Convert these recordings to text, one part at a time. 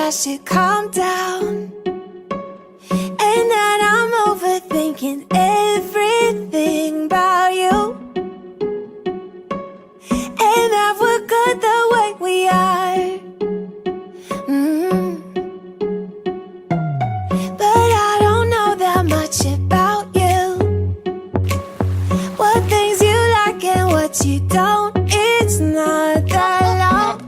I should calm down, and that I'm overthinking everything about you, and that we're good the way we are. But I don't know that much about you, what things you like and what you don't. It's not that long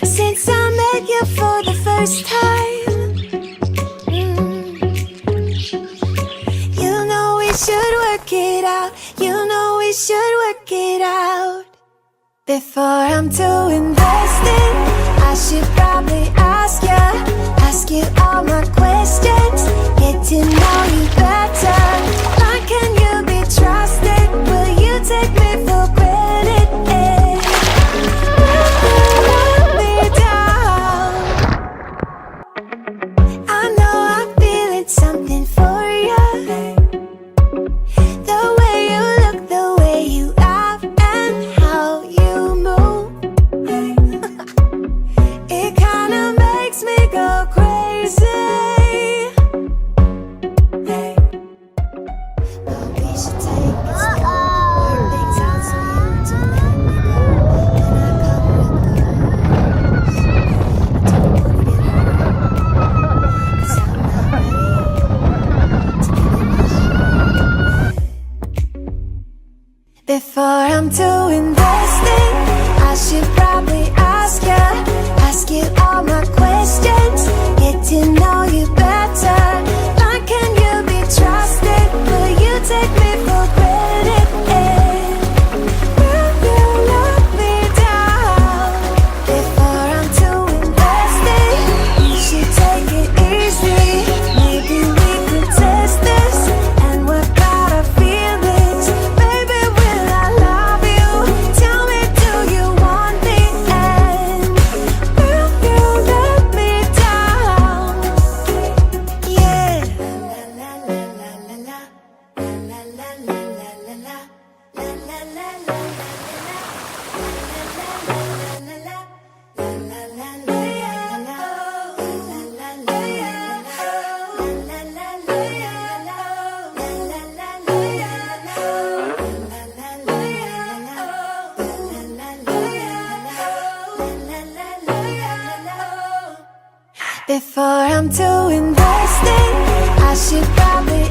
since I met you for the first time. You know we should work it out. You know we should work it out. Before I'm too invested, I should probably ask you all my questions, get to know you better. How can you be trusted? Will you take me for granted? Let me down. I know I'm feeling something for you. The way you look, the way you laugh, and how you move. It kinda makes me go crazy. But we should take it slow. Work things out so you don't let me go. Then I come with girls. I don't wanna get hurt, 'cause I'm not ready to give it my heart. Before I'm too invested, I should probably ask you all my questions, get to know you better. How can you be trusted? Will you take me for granted? Will you let me down? Before I'm too invested, you should take it easy. Maybe we could test this and work out our feelings. Baby, will I love you? Tell me, do you want me? And will you let me down? Yeah. La la la la la la la la la la la la la la la la. Before I'm too invested, I should probably